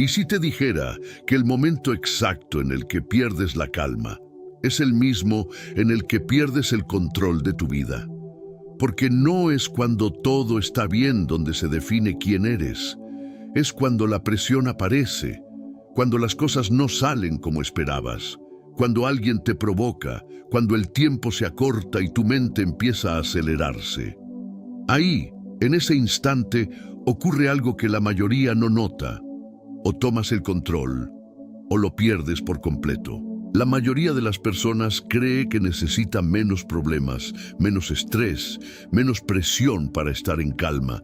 ¿Y si te dijera que el momento exacto en el que pierdes la calma es el mismo en el que pierdes el control de tu vida? Porque no es cuando todo está bien donde se define quién eres. Es cuando la presión aparece, cuando las cosas no salen como esperabas, cuando alguien te provoca, cuando el tiempo se acorta y tu mente empieza a acelerarse. Ahí, en ese instante, ocurre algo que la mayoría no nota. O tomas el control, o lo pierdes por completo. La mayoría de las personas cree que necesita menos problemas, menos estrés, menos presión para estar en calma.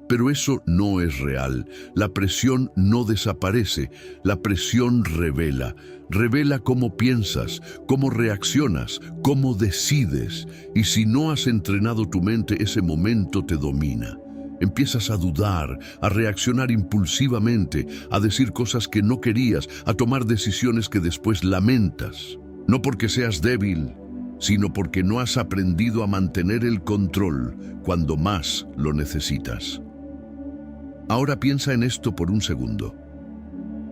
Pero eso no es real. La presión no desaparece. La presión revela. Revela cómo piensas, cómo reaccionas, cómo decides. Y si no has entrenado tu mente, ese momento te domina. Empiezas a dudar, a reaccionar impulsivamente, a decir cosas que no querías, a tomar decisiones que después lamentas. No porque seas débil, sino porque no has aprendido a mantener el control cuando más lo necesitas. Ahora piensa en esto por un segundo.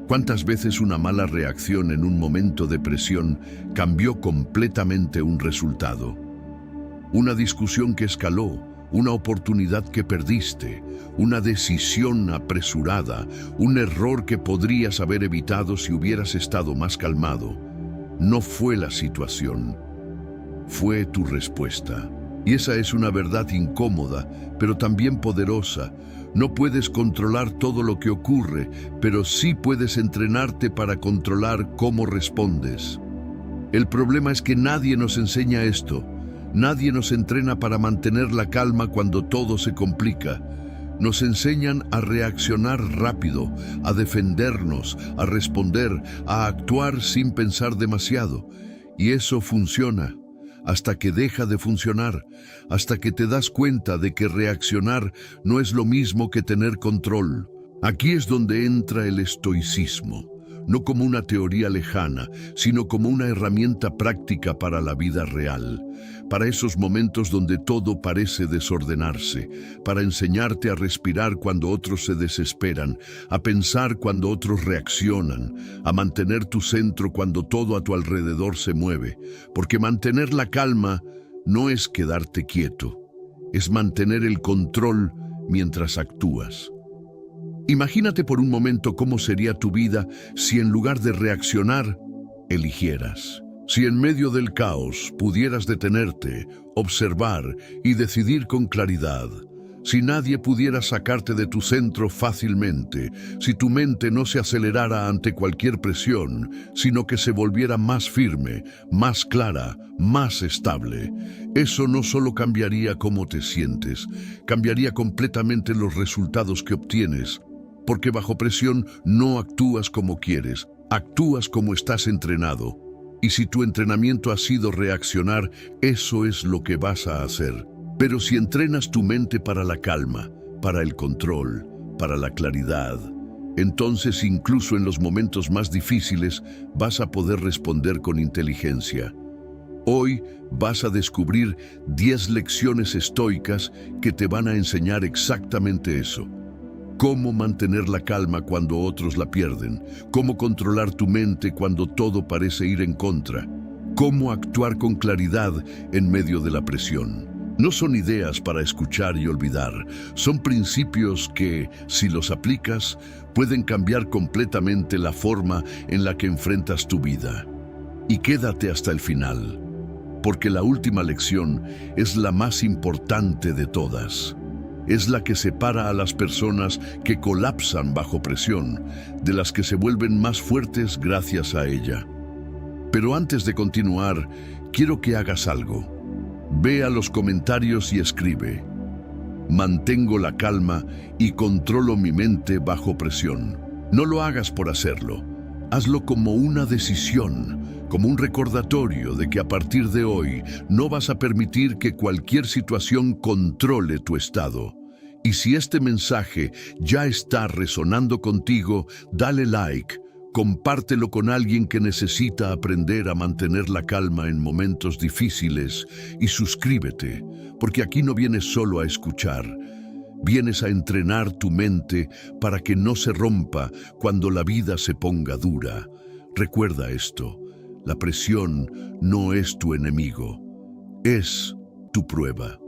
¿Cuántas veces una mala reacción en un momento de presión cambió completamente un resultado? Una discusión que escaló, una oportunidad que perdiste, una decisión apresurada, un error que podrías haber evitado si hubieras estado más calmado. No fue la situación, fue tu respuesta. Y esa es una verdad incómoda, pero también poderosa. No puedes controlar todo lo que ocurre, pero sí puedes entrenarte para controlar cómo respondes. El problema es que nadie nos enseña esto. Nadie nos entrena para mantener la calma cuando todo se complica. Nos enseñan a reaccionar rápido, a defendernos, a responder, a actuar sin pensar demasiado. Y eso funciona, hasta que deja de funcionar, hasta que te das cuenta de que reaccionar no es lo mismo que tener control. Aquí es donde entra el estoicismo. No como una teoría lejana, sino como una herramienta práctica para la vida real, para esos momentos donde todo parece desordenarse, para enseñarte a respirar cuando otros se desesperan, a pensar cuando otros reaccionan, a mantener tu centro cuando todo a tu alrededor se mueve, porque mantener la calma no es quedarte quieto, es mantener el control mientras actúas. Imagínate por un momento cómo sería tu vida si en lugar de reaccionar, eligieras. Si en medio del caos pudieras detenerte, observar y decidir con claridad. Si nadie pudiera sacarte de tu centro fácilmente, si tu mente no se acelerara ante cualquier presión, sino que se volviera más firme, más clara, más estable. Eso no solo cambiaría cómo te sientes, cambiaría completamente los resultados que obtienes. Porque bajo presión no actúas como quieres, actúas como estás entrenado. Y si tu entrenamiento ha sido reaccionar, eso es lo que vas a hacer. Pero si entrenas tu mente para la calma, para el control, para la claridad, entonces incluso en los momentos más difíciles vas a poder responder con inteligencia. Hoy vas a descubrir 10 lecciones estoicas que te van a enseñar exactamente eso. Cómo mantener la calma cuando otros la pierden, cómo controlar tu mente cuando todo parece ir en contra, cómo actuar con claridad en medio de la presión. No son ideas para escuchar y olvidar, son principios que, si los aplicas, pueden cambiar completamente la forma en la que enfrentas tu vida. Y quédate hasta el final, porque la última lección es la más importante de todas. Es la que separa a las personas que colapsan bajo presión de las que se vuelven más fuertes gracias a ella. Pero antes de continuar, quiero que hagas algo. Ve a los comentarios y escribe: mantengo la calma y controlo mi mente bajo presión. No lo hagas por hacerlo. Hazlo como una decisión, como un recordatorio de que a partir de hoy no vas a permitir que cualquier situación controle tu estado. Y si este mensaje ya está resonando contigo, dale like, compártelo con alguien que necesita aprender a mantener la calma en momentos difíciles y suscríbete, porque aquí no vienes solo a escuchar, Vienes a entrenar tu mente para que no se rompa cuando la vida se ponga dura. Recuerda esto, la presión no es tu enemigo, es tu prueba.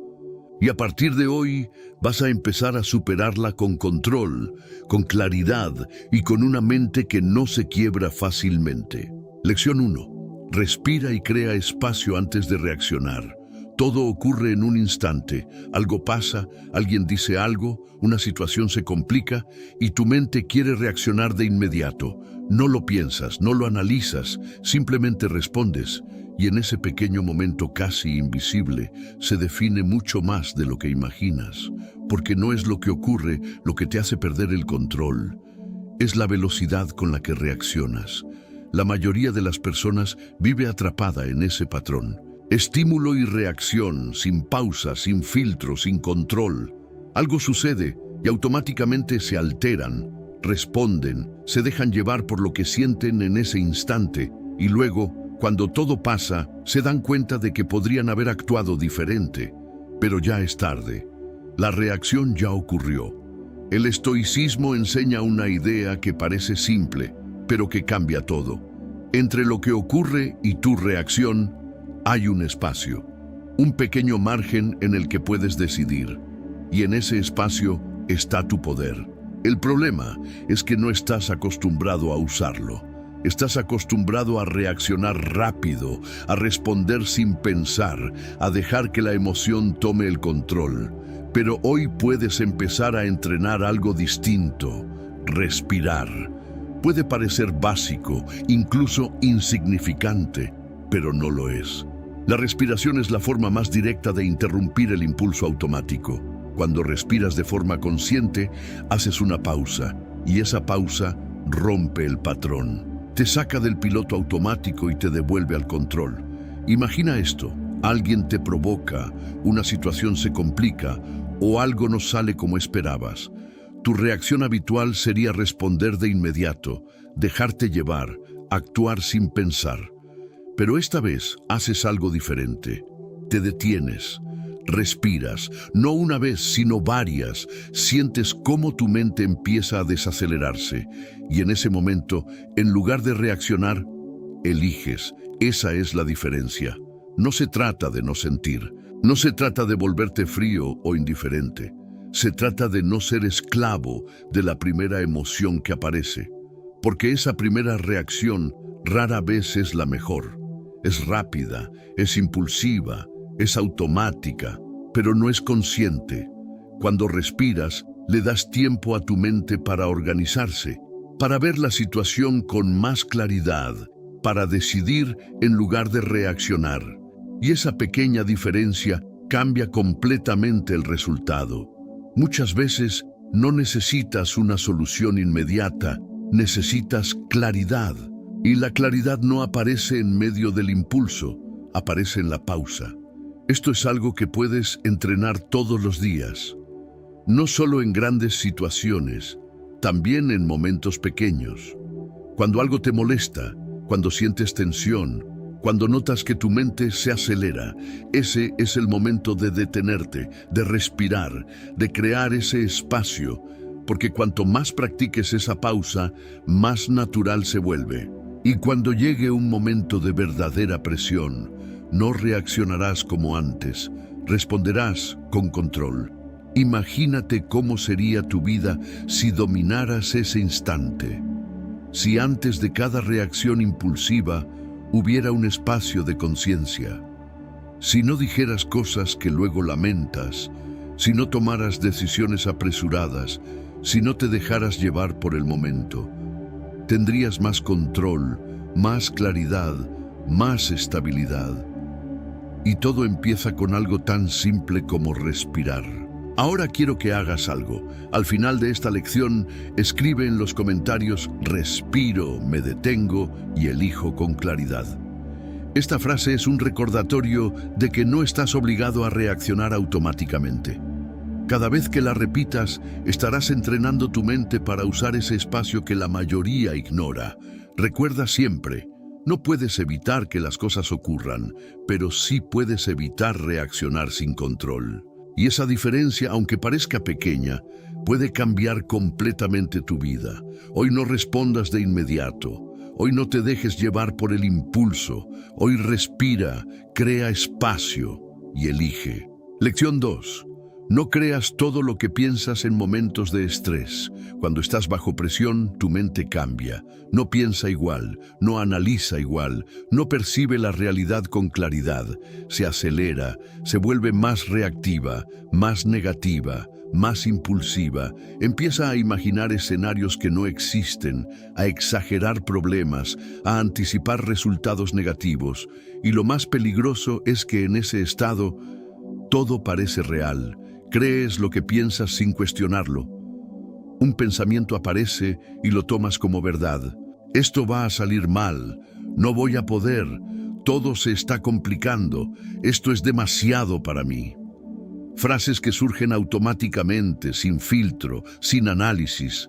Y a partir de hoy vas a empezar a superarla con control, con claridad y con una mente que no se quiebra fácilmente. Lección 1. Respira y crea espacio antes de reaccionar. Todo ocurre en un instante. Algo pasa, alguien dice algo, una situación se complica y tu mente quiere reaccionar de inmediato. No lo piensas, no lo analizas, simplemente respondes. Y en ese pequeño momento casi invisible se define mucho más de lo que imaginas, porque no es lo que ocurre lo que te hace perder el control. Es la velocidad con la que reaccionas. La mayoría de las personas vive atrapada en ese patrón. Estímulo y reacción, sin pausa, sin filtro, sin control. Algo sucede y automáticamente se alteran, responden, se dejan llevar por lo que sienten en ese instante y luego, cuando todo pasa, se dan cuenta de que podrían haber actuado diferente, pero ya es tarde. La reacción ya ocurrió. El estoicismo enseña una idea que parece simple, pero que cambia todo. Entre lo que ocurre y tu reacción, hay un espacio, un pequeño margen en el que puedes decidir, y en ese espacio está tu poder. El problema es que no estás acostumbrado a usarlo. Estás acostumbrado a reaccionar rápido, a responder sin pensar, a dejar que la emoción tome el control. Pero hoy puedes empezar a entrenar algo distinto: respirar. Puede parecer básico, incluso insignificante, pero no lo es. La respiración es la forma más directa de interrumpir el impulso automático. Cuando respiras de forma consciente, haces una pausa, y esa pausa rompe el patrón. Te saca del piloto automático y te devuelve al control. Imagina esto: alguien te provoca, una situación se complica o algo no sale como esperabas. Tu reacción habitual sería responder de inmediato, dejarte llevar, actuar sin pensar. Pero esta vez haces algo diferente. Te detienes, respiras, no una vez, sino varias. Sientes cómo tu mente empieza a desacelerarse. Y en ese momento, en lugar de reaccionar, eliges. Esa es la diferencia. No se trata de no sentir. No se trata de volverte frío o indiferente. Se trata de no ser esclavo de la primera emoción que aparece. Porque esa primera reacción rara vez es la mejor. Es rápida, es impulsiva, es automática, pero no es consciente. Cuando respiras, le das tiempo a tu mente para organizarse, para ver la situación con más claridad, para decidir en lugar de reaccionar. Y esa pequeña diferencia cambia completamente el resultado. Muchas veces no necesitas una solución inmediata, necesitas claridad. Y la claridad no aparece en medio del impulso, aparece en la pausa. Esto es algo que puedes entrenar todos los días. No solo en grandes situaciones, también en momentos pequeños. Cuando algo te molesta, cuando sientes tensión, cuando notas que tu mente se acelera, ese es el momento de detenerte, de respirar, de crear ese espacio, porque cuanto más practiques esa pausa, más natural se vuelve. Y cuando llegue un momento de verdadera presión, no reaccionarás como antes, responderás con control. Imagínate cómo sería tu vida si dominaras ese instante. Si antes de cada reacción impulsiva hubiera un espacio de conciencia. Si no dijeras cosas que luego lamentas, si no tomaras decisiones apresuradas, si no te dejaras llevar por el momento, tendrías más control, más claridad, más estabilidad. Y todo empieza con algo tan simple como respirar. Ahora quiero que hagas algo. Al final de esta lección, escribe en los comentarios: respiro, me detengo y elijo con claridad. Esta frase es un recordatorio de que no estás obligado a reaccionar automáticamente. Cada vez que la repitas, estarás entrenando tu mente para usar ese espacio que la mayoría ignora. Recuerda siempre, no puedes evitar que las cosas ocurran, pero sí puedes evitar reaccionar sin control. Y esa diferencia, aunque parezca pequeña, puede cambiar completamente tu vida. Hoy no respondas de inmediato. Hoy no te dejes llevar por el impulso. Hoy respira, crea espacio y elige. Lección 2. No creas todo lo que piensas en momentos de estrés. Cuando estás bajo presión, tu mente cambia. No piensa igual, no analiza igual, no percibe la realidad con claridad. Se acelera, se vuelve más reactiva, más negativa, más impulsiva. Empieza a imaginar escenarios que no existen, a exagerar problemas, a anticipar resultados negativos. Y lo más peligroso es que en ese estado todo parece real. Crees lo que piensas sin cuestionarlo. Un pensamiento aparece y lo tomas como verdad. Esto va a salir mal, no voy a poder, todo se está complicando, esto es demasiado para mí. Frases que surgen automáticamente, sin filtro, sin análisis,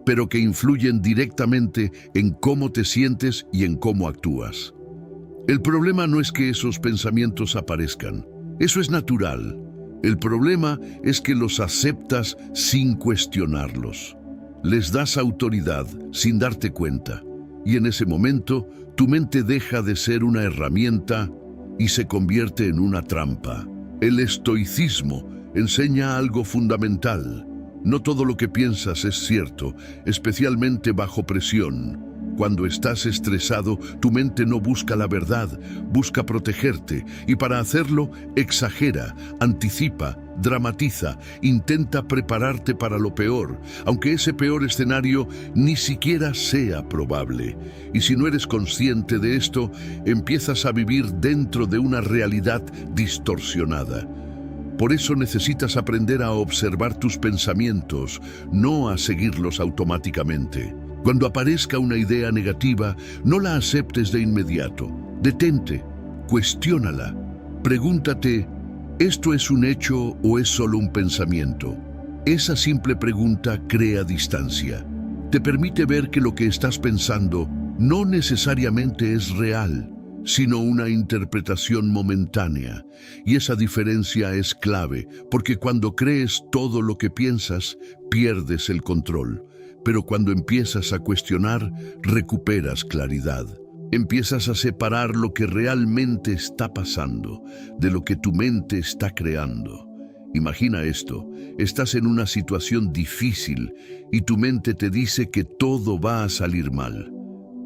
pero que influyen directamente en cómo te sientes y en cómo actúas. El problema no es que esos pensamientos aparezcan, eso es natural. El problema es que los aceptas sin cuestionarlos. Les das autoridad sin darte cuenta. Y en ese momento, tu mente deja de ser una herramienta y se convierte en una trampa. El estoicismo enseña algo fundamental. No todo lo que piensas es cierto, especialmente bajo presión. Cuando estás estresado, tu mente no busca la verdad, busca protegerte, y para hacerlo, exagera, anticipa, dramatiza, intenta prepararte para lo peor, aunque ese peor escenario ni siquiera sea probable. Y si no eres consciente de esto, empiezas a vivir dentro de una realidad distorsionada. Por eso necesitas aprender a observar tus pensamientos, no a seguirlos automáticamente. Cuando aparezca una idea negativa, no la aceptes de inmediato. Detente, cuestiónala. Pregúntate, ¿esto es un hecho o es solo un pensamiento? Esa simple pregunta crea distancia. Te permite ver que lo que estás pensando no necesariamente es real, sino una interpretación momentánea. Y esa diferencia es clave, porque cuando crees todo lo que piensas, pierdes el control. Pero cuando empiezas a cuestionar, recuperas claridad. Empiezas a separar lo que realmente está pasando de lo que tu mente está creando. Imagina esto, estás en una situación difícil y tu mente te dice que todo va a salir mal.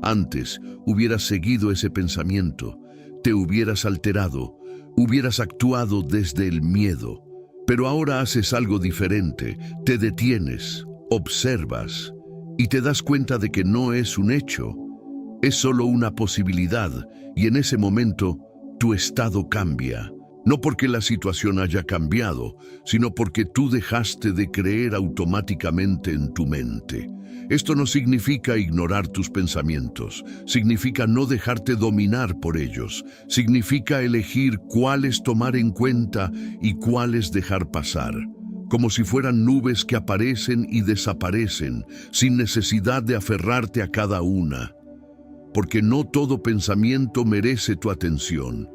Antes hubieras seguido ese pensamiento, te hubieras alterado, hubieras actuado desde el miedo. Pero ahora haces algo diferente, te detienes, observas y te das cuenta de que no es un hecho, es solo una posibilidad, y en ese momento tu estado cambia. No porque la situación haya cambiado, sino porque tú dejaste de creer automáticamente en tu mente. Esto no significa ignorar tus pensamientos, significa no dejarte dominar por ellos, significa elegir cuáles tomar en cuenta y cuáles dejar pasar. Como si fueran nubes que aparecen y desaparecen, sin necesidad de aferrarte a cada una. Porque no todo pensamiento merece tu atención,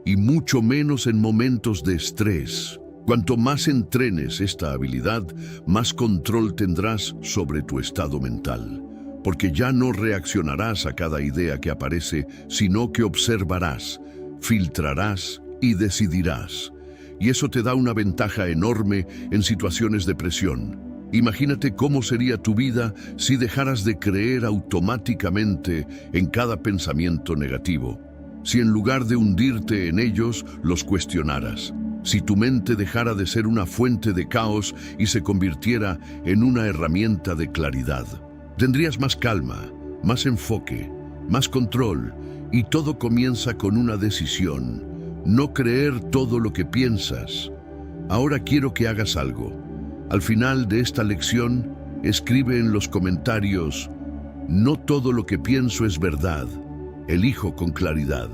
y mucho menos en momentos de estrés. Cuanto más entrenes esta habilidad, más control tendrás sobre tu estado mental. Porque ya no reaccionarás a cada idea que aparece, sino que observarás, filtrarás y decidirás. Y eso te da una ventaja enorme en situaciones de presión. Imagínate cómo sería tu vida si dejaras de creer automáticamente en cada pensamiento negativo. Si en lugar de hundirte en ellos, los cuestionaras. Si tu mente dejara de ser una fuente de caos y se convirtiera en una herramienta de claridad. Tendrías más calma, más enfoque, más control, y todo comienza con una decisión. No creer todo lo que piensas. Ahora quiero que hagas algo. Al final de esta lección, escribe en los comentarios: no todo lo que pienso es verdad. Elijo con claridad.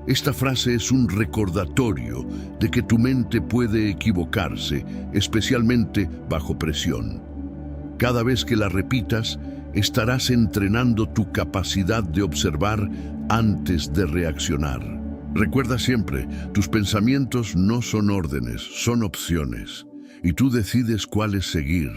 Esta frase es un recordatorio de que tu mente puede equivocarse, especialmente bajo presión. Cada vez que la repitas, estarás entrenando tu capacidad de observar antes de reaccionar. Recuerda siempre, tus pensamientos no son órdenes, son opciones, y tú decides cuáles seguir.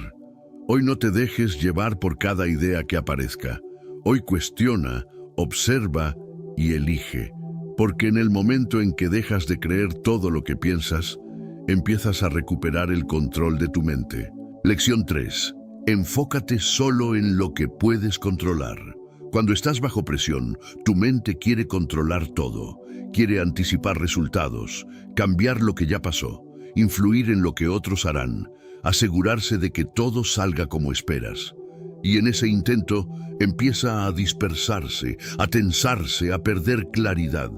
Hoy no te dejes llevar por cada idea que aparezca. Hoy cuestiona, observa y elige, porque en el momento en que dejas de creer todo lo que piensas, empiezas a recuperar el control de tu mente. Lección 3. Enfócate solo en lo que puedes controlar. Cuando estás bajo presión, tu mente quiere controlar todo. Quiere anticipar resultados, cambiar lo que ya pasó, influir en lo que otros harán, asegurarse de que todo salga como esperas. Y en ese intento empieza a dispersarse, a tensarse, a perder claridad,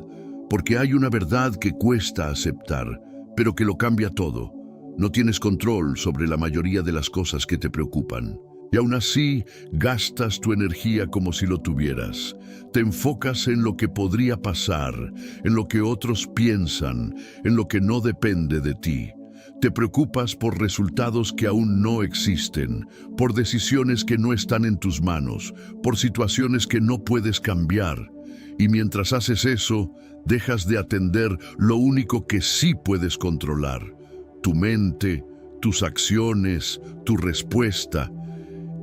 porque hay una verdad que cuesta aceptar, pero que lo cambia todo. No tienes control sobre la mayoría de las cosas que te preocupan. Y aún así, gastas tu energía como si lo tuvieras. Te enfocas en lo que podría pasar, en lo que otros piensan, en lo que no depende de ti. Te preocupas por resultados que aún no existen, por decisiones que no están en tus manos, por situaciones que no puedes cambiar. Y mientras haces eso, dejas de atender lo único que sí puedes controlar: tu mente, tus acciones, tu respuesta.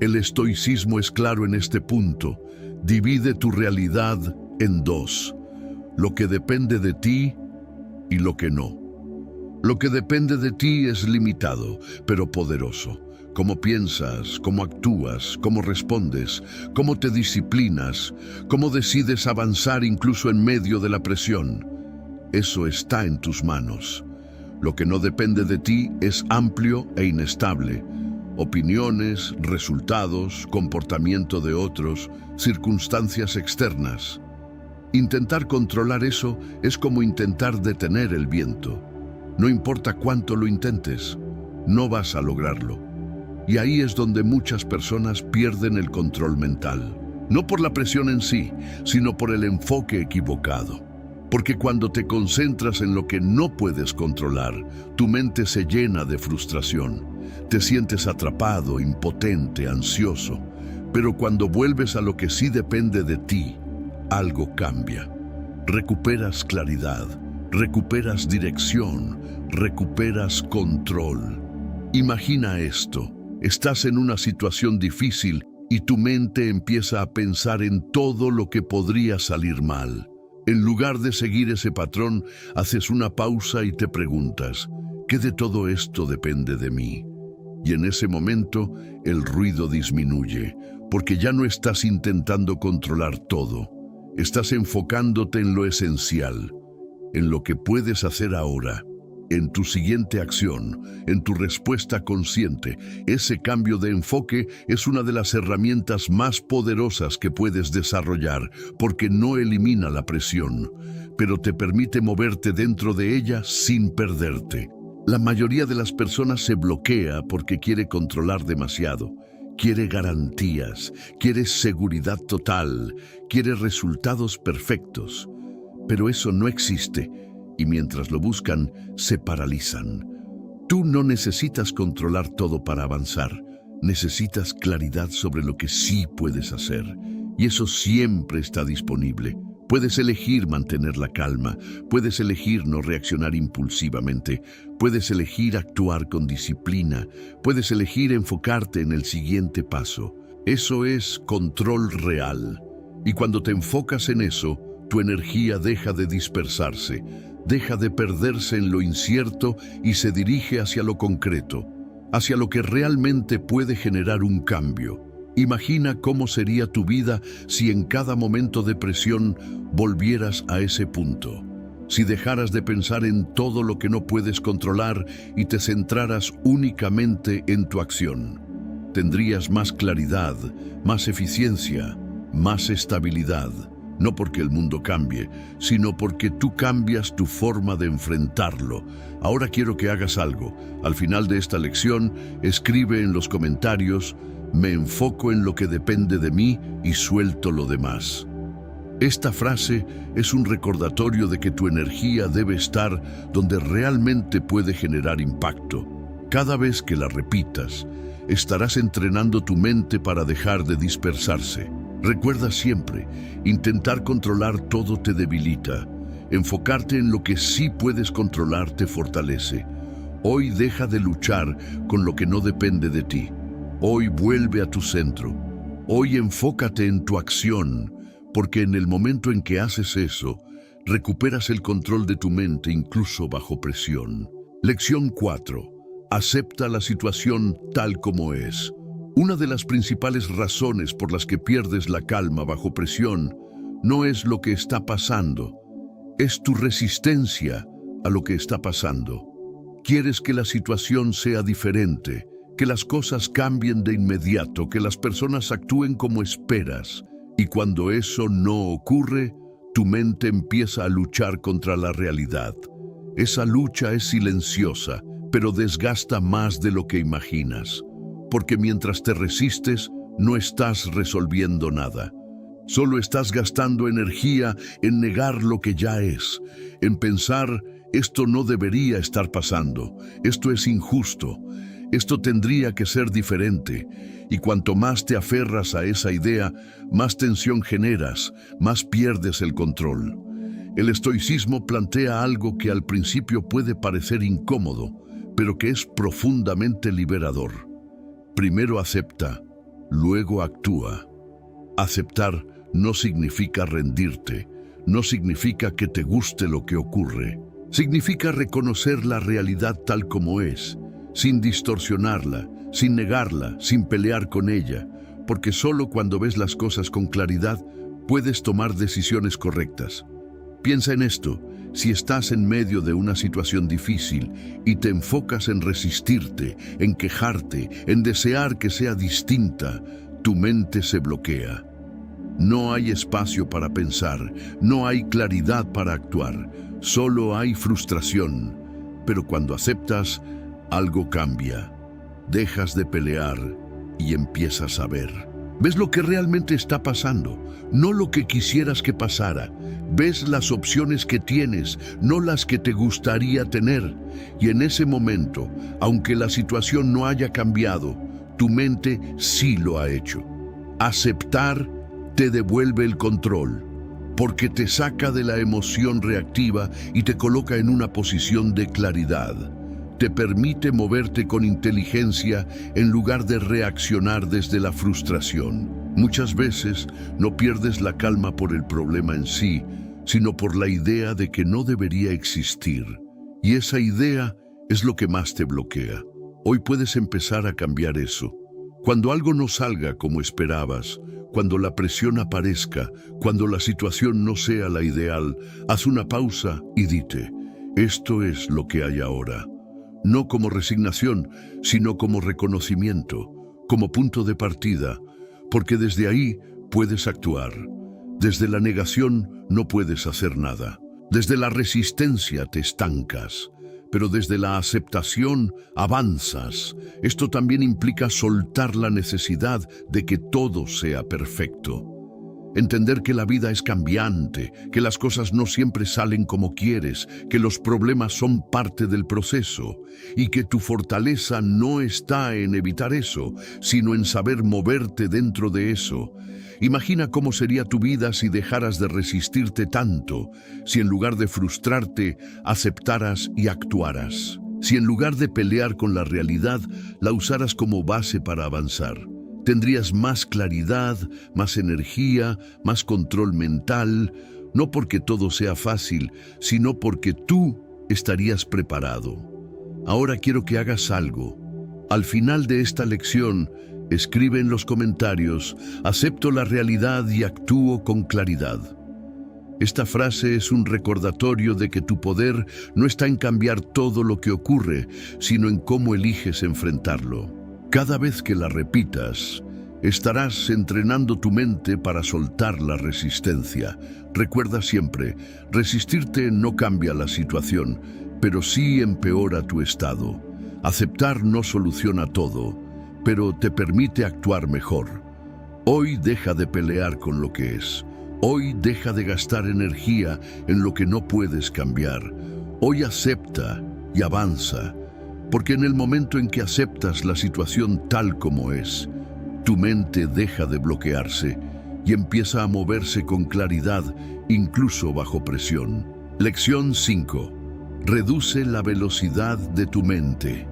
El estoicismo es claro en este punto. Divide tu realidad en dos: lo que depende de ti y lo que no. Lo que depende de ti es limitado, pero poderoso. Cómo piensas, cómo actúas, cómo respondes, cómo te disciplinas, cómo decides avanzar incluso en medio de la presión. Eso está en tus manos. Lo que no depende de ti es amplio e inestable. Opiniones, resultados, comportamiento de otros, circunstancias externas. Intentar controlar eso es como intentar detener el viento. No importa cuánto lo intentes, no vas a lograrlo. Y ahí es donde muchas personas pierden el control mental. No por la presión en sí, sino por el enfoque equivocado. Porque cuando te concentras en lo que no puedes controlar, tu mente se llena de frustración. Te sientes atrapado, impotente, ansioso. Pero cuando vuelves a lo que sí depende de ti, algo cambia. Recuperas claridad, recuperas dirección, recuperas control. Imagina esto: estás en una situación difícil y tu mente empieza a pensar en todo lo que podría salir mal. En lugar de seguir ese patrón, haces una pausa y te preguntas: ¿qué de todo esto depende de mí? Y en ese momento, el ruido disminuye, porque ya no estás intentando controlar todo. Estás enfocándote en lo esencial, en lo que puedes hacer ahora, en tu siguiente acción, en tu respuesta consciente. Ese cambio de enfoque es una de las herramientas más poderosas que puedes desarrollar, porque no elimina la presión, pero te permite moverte dentro de ella sin perderte. La mayoría de las personas se bloquea porque quiere controlar demasiado. Quiere garantías, quiere seguridad total, quiere resultados perfectos. Pero eso no existe, y mientras lo buscan, se paralizan. Tú no necesitas controlar todo para avanzar. Necesitas claridad sobre lo que sí puedes hacer, y eso siempre está disponible. Puedes elegir mantener la calma, puedes elegir no reaccionar impulsivamente, puedes elegir actuar con disciplina, puedes elegir enfocarte en el siguiente paso. Eso es control real. Y cuando te enfocas en eso, tu energía deja de dispersarse, deja de perderse en lo incierto y se dirige hacia lo concreto, hacia lo que realmente puede generar un cambio. Imagina cómo sería tu vida si en cada momento de presión volvieras a ese punto. Si dejaras de pensar en todo lo que no puedes controlar y te centraras únicamente en tu acción. Tendrías más claridad, más eficiencia, más estabilidad. No porque el mundo cambie, sino porque tú cambias tu forma de enfrentarlo. Ahora quiero que hagas algo. Al final de esta lección, escribe en los comentarios: me enfoco en lo que depende de mí y suelto lo demás. Esta frase es un recordatorio de que tu energía debe estar donde realmente puede generar impacto. Cada vez que la repitas, estarás entrenando tu mente para dejar de dispersarse. Recuerda siempre, intentar controlar todo te debilita. Enfocarte en lo que sí puedes controlar te fortalece. Hoy deja de luchar con lo que no depende de ti. Hoy vuelve a tu centro. Hoy enfócate en tu acción, porque en el momento en que haces eso, recuperas el control de tu mente incluso bajo presión. Lección 4. Acepta la situación tal como es. Una de las principales razones por las que pierdes la calma bajo presión no es lo que está pasando, es tu resistencia a lo que está pasando. Quieres que la situación sea diferente, que las cosas cambien de inmediato, que las personas actúen como esperas. Y cuando eso no ocurre, tu mente empieza a luchar contra la realidad. Esa lucha es silenciosa, pero desgasta más de lo que imaginas. Porque mientras te resistes, no estás resolviendo nada. Solo estás gastando energía en negar lo que ya es, en pensar, esto no debería estar pasando, esto es injusto, esto tendría que ser diferente. Y cuanto más te aferras a esa idea, más tensión generas, más pierdes el control. El estoicismo plantea algo que al principio puede parecer incómodo, pero que es profundamente liberador. Primero acepta, luego actúa. Aceptar no significa rendirte, no significa que te guste lo que ocurre. Significa reconocer la realidad tal como es, sin distorsionarla, sin negarla, sin pelear con ella, porque solo cuando ves las cosas con claridad puedes tomar decisiones correctas. Piensa en esto, si estás en medio de una situación difícil y te enfocas en resistirte, en quejarte, en desear que sea distinta, tu mente se bloquea. No hay espacio para pensar, no hay claridad para actuar, solo hay frustración. Pero cuando aceptas, algo cambia. Dejas de pelear y empiezas a ver. Ves lo que realmente está pasando, no lo que quisieras que pasara. Ves las opciones que tienes, no las que te gustaría tener. Y en ese momento, aunque la situación no haya cambiado, tu mente sí lo ha hecho. Aceptar te devuelve el control, porque te saca de la emoción reactiva y te coloca en una posición de claridad. Te permite moverte con inteligencia en lugar de reaccionar desde la frustración. Muchas veces no pierdes la calma por el problema en sí, sino por la idea de que no debería existir. Y esa idea es lo que más te bloquea. Hoy puedes empezar a cambiar eso. Cuando algo no salga como esperabas, cuando la presión aparezca, cuando la situación no sea la ideal, haz una pausa y dite, esto es lo que hay ahora. No como resignación, sino como reconocimiento, como punto de partida, porque desde ahí puedes actuar. Desde la negación no puedes hacer nada. Desde la resistencia te estancas, pero desde la aceptación avanzas. Esto también implica soltar la necesidad de que todo sea perfecto. Entender que la vida es cambiante, que las cosas no siempre salen como quieres, que los problemas son parte del proceso y que tu fortaleza no está en evitar eso, sino en saber moverte dentro de eso. Imagina cómo sería tu vida si dejaras de resistirte tanto, si en lugar de frustrarte, aceptaras y actuaras. Si en lugar de pelear con la realidad, la usaras como base para avanzar. Tendrías más claridad, más energía, más control mental, no porque todo sea fácil, sino porque tú estarías preparado. Ahora quiero que hagas algo. Al final de esta lección, escribe en los comentarios, acepto la realidad y actúo con claridad. Esta frase es un recordatorio de que tu poder no está en cambiar todo lo que ocurre, sino en cómo eliges enfrentarlo. Cada vez que la repitas, estarás entrenando tu mente para soltar la resistencia. Recuerda siempre, resistirte no cambia la situación, pero sí empeora tu estado. Aceptar no soluciona todo, pero te permite actuar mejor. Hoy deja de pelear con lo que es. Hoy deja de gastar energía en lo que no puedes cambiar. Hoy acepta y avanza. Porque en el momento en que aceptas la situación tal como es, tu mente deja de bloquearse y empieza a moverse con claridad, incluso bajo presión. Lección 5. Reduce la velocidad de tu mente.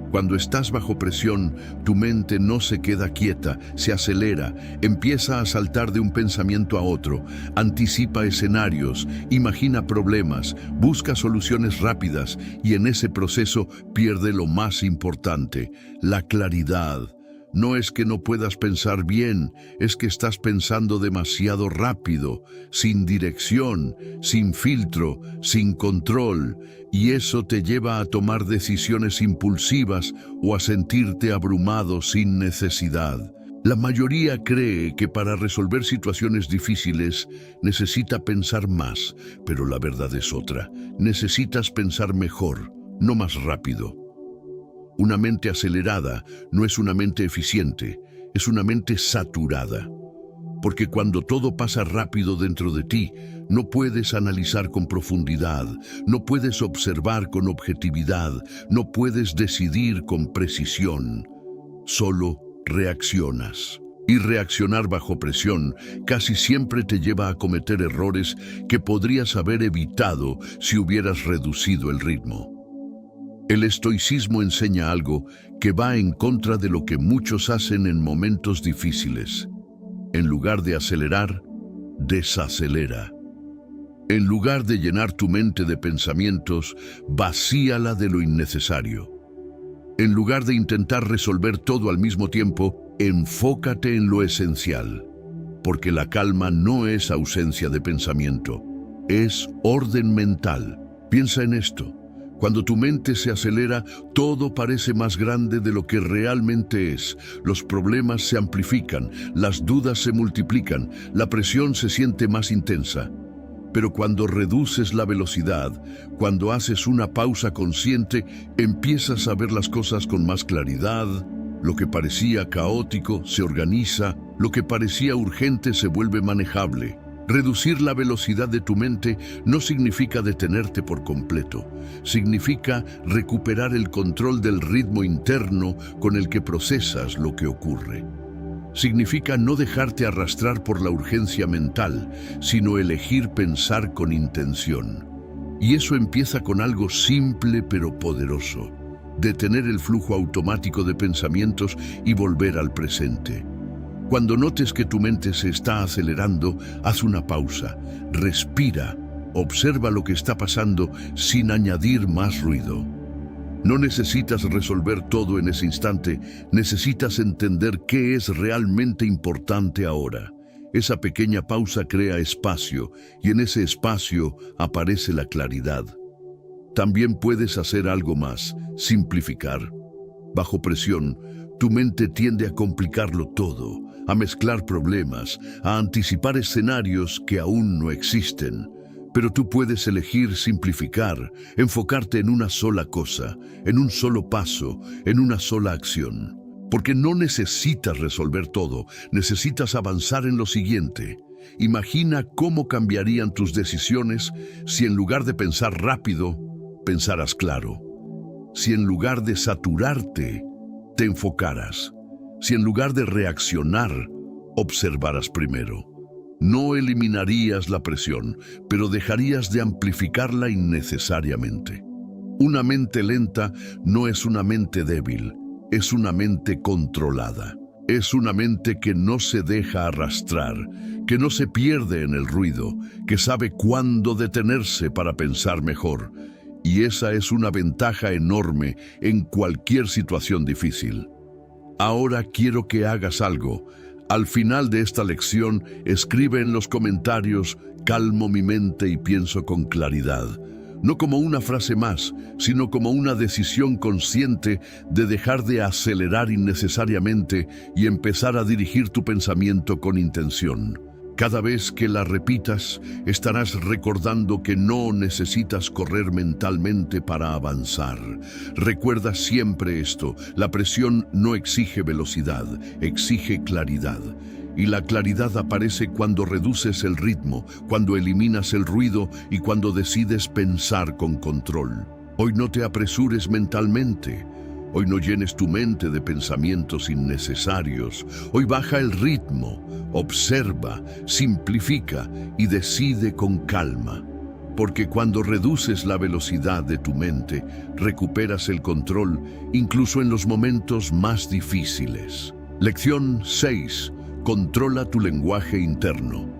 Cuando estás bajo presión, tu mente no se queda quieta, se acelera, empieza a saltar de un pensamiento a otro, anticipa escenarios, imagina problemas, busca soluciones rápidas y en ese proceso pierde lo más importante, la claridad. No es que no puedas pensar bien, es que estás pensando demasiado rápido, sin dirección, sin filtro, sin control, y eso te lleva a tomar decisiones impulsivas o a sentirte abrumado sin necesidad. La mayoría cree que para resolver situaciones difíciles necesita pensar más, pero la verdad es otra. Necesitas pensar mejor, no más rápido. Una mente acelerada no es una mente eficiente, es una mente saturada. Porque cuando todo pasa rápido dentro de ti, no puedes analizar con profundidad, no puedes observar con objetividad, no puedes decidir con precisión. Solo reaccionas. Y reaccionar bajo presión casi siempre te lleva a cometer errores que podrías haber evitado si hubieras reducido el ritmo. El estoicismo enseña algo que va en contra de lo que muchos hacen en momentos difíciles. En lugar de acelerar, desacelera. En lugar de llenar tu mente de pensamientos, vacíala de lo innecesario. En lugar de intentar resolver todo al mismo tiempo, enfócate en lo esencial. Porque la calma no es ausencia de pensamiento, es orden mental. Piensa en esto. Cuando tu mente se acelera, todo parece más grande de lo que realmente es. Los problemas se amplifican, las dudas se multiplican, la presión se siente más intensa. Pero cuando reduces la velocidad, cuando haces una pausa consciente, empiezas a ver las cosas con más claridad. Lo que parecía caótico se organiza, lo que parecía urgente se vuelve manejable. Reducir la velocidad de tu mente no significa detenerte por completo. Significa recuperar el control del ritmo interno con el que procesas lo que ocurre. Significa no dejarte arrastrar por la urgencia mental, sino elegir pensar con intención. Y eso empieza con algo simple pero poderoso: detener el flujo automático de pensamientos y volver al presente. Cuando notes que tu mente se está acelerando, haz una pausa, respira, observa lo que está pasando sin añadir más ruido. No necesitas resolver todo en ese instante, necesitas entender qué es realmente importante ahora. Esa pequeña pausa crea espacio y en ese espacio aparece la claridad. También puedes hacer algo más: simplificar. Bajo presión, tu mente tiende a complicarlo todo, a mezclar problemas, a anticipar escenarios que aún no existen. Pero tú puedes elegir simplificar, enfocarte en una sola cosa, en un solo paso, en una sola acción. Porque no necesitas resolver todo, necesitas avanzar en lo siguiente. Imagina cómo cambiarían tus decisiones si en lugar de pensar rápido, pensaras claro. Si en lugar de saturarte, te enfocaras. Si en lugar de reaccionar, observaras primero. No eliminarías la presión, pero dejarías de amplificarla innecesariamente. Una mente lenta no es una mente débil, es una mente controlada. Es una mente que no se deja arrastrar, que no se pierde en el ruido, que sabe cuándo detenerse para pensar mejor. Y esa es una ventaja enorme en cualquier situación difícil. Ahora quiero que hagas algo. Al final de esta lección, escribe en los comentarios: calmo mi mente y pienso con claridad. No como una frase más, sino como una decisión consciente de dejar de acelerar innecesariamente y empezar a dirigir tu pensamiento con intención. Cada vez que la repitas, estarás recordando que no necesitas correr mentalmente para avanzar. Recuerda siempre esto: la presión no exige velocidad, exige claridad. Y la claridad aparece cuando reduces el ritmo, cuando eliminas el ruido y cuando decides pensar con control. Hoy no te apresures mentalmente. Hoy no llenes tu mente de pensamientos innecesarios. Hoy baja el ritmo, observa, simplifica y decide con calma. Porque cuando reduces la velocidad de tu mente, recuperas el control incluso en los momentos más difíciles. Lección 6. Controla tu lenguaje interno.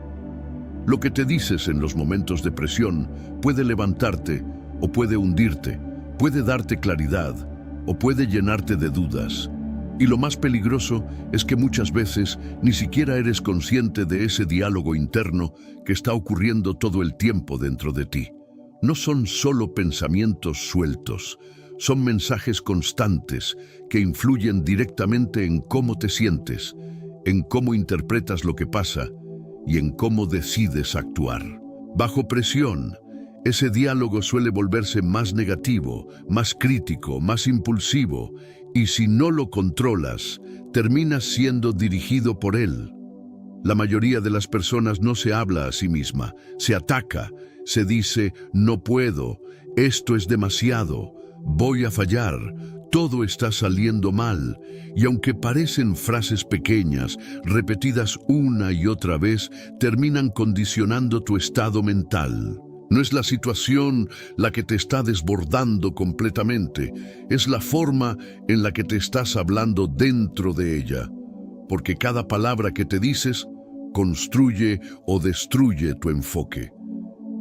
Lo que te dices en los momentos de presión puede levantarte o puede hundirte, puede darte claridad o puede llenarte de dudas. Y lo más peligroso es que muchas veces ni siquiera eres consciente de ese diálogo interno que está ocurriendo todo el tiempo dentro de ti. No son solo pensamientos sueltos, son mensajes constantes que influyen directamente en cómo te sientes, en cómo interpretas lo que pasa y en cómo decides actuar. Bajo presión, ese diálogo suele volverse más negativo, más crítico, más impulsivo, y si no lo controlas, terminas siendo dirigido por él. La mayoría de las personas no se habla a sí misma, se ataca, se dice, no puedo, esto es demasiado, voy a fallar, todo está saliendo mal, y aunque parecen frases pequeñas, repetidas una y otra vez, terminan condicionando tu estado mental. No es la situación la que te está desbordando completamente, es la forma en la que te estás hablando dentro de ella, porque cada palabra que te dices construye o destruye tu enfoque.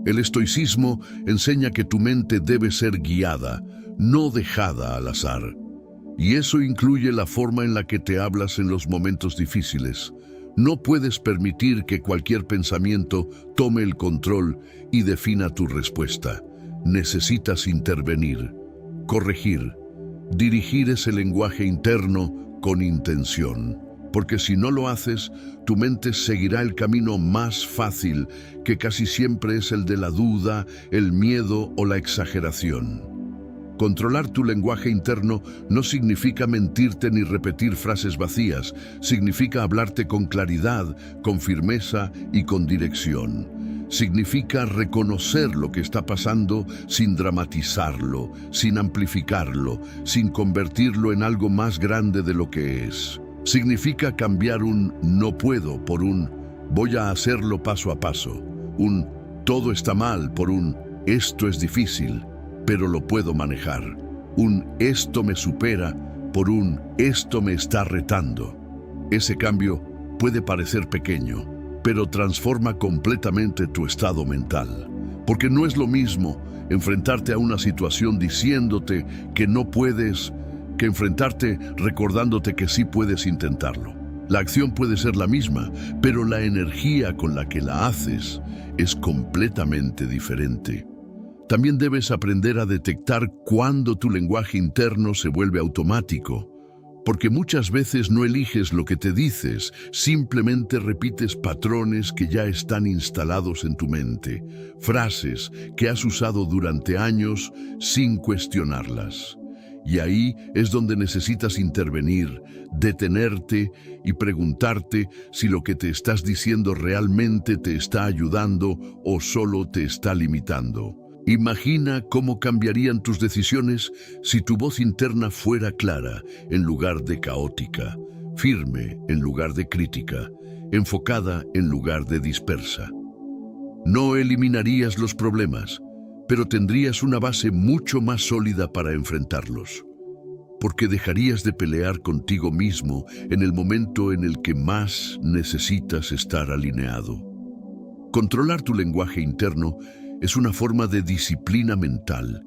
El estoicismo enseña que tu mente debe ser guiada, no dejada al azar. Y eso incluye la forma en la que te hablas en los momentos difíciles. No puedes permitir que cualquier pensamiento tome el control y defina tu respuesta. Necesitas intervenir, corregir, dirigir ese lenguaje interno con intención. Porque si no lo haces, tu mente seguirá el camino más fácil, que casi siempre es el de la duda, el miedo o la exageración. Controlar tu lenguaje interno no significa mentirte ni repetir frases vacías, significa hablarte con claridad, con firmeza y con dirección. Significa reconocer lo que está pasando sin dramatizarlo, sin amplificarlo, sin convertirlo en algo más grande de lo que es. Significa cambiar un no puedo por un voy a hacerlo paso a paso, un todo está mal por un esto es difícil, pero lo puedo manejar, un esto me supera por un esto me está retando. Ese cambio puede parecer pequeño, pero transforma completamente tu estado mental, porque no es lo mismo enfrentarte a una situación diciéndote que no puedes, que enfrentarte recordándote que sí puedes intentarlo. La acción puede ser la misma, pero la energía con la que la haces es completamente diferente. También debes aprender a detectar cuándo tu lenguaje interno se vuelve automático, porque muchas veces no eliges lo que te dices, simplemente repites patrones que ya están instalados en tu mente, frases que has usado durante años sin cuestionarlas. Y ahí es donde necesitas intervenir, detenerte y preguntarte si lo que te estás diciendo realmente te está ayudando o solo te está limitando. Imagina cómo cambiarían tus decisiones si tu voz interna fuera clara en lugar de caótica, firme en lugar de crítica, enfocada en lugar de dispersa. No eliminarías los problemas, pero tendrías una base mucho más sólida para enfrentarlos, porque dejarías de pelear contigo mismo en el momento en el que más necesitas estar alineado. Controlar tu lenguaje interno es una forma de disciplina mental.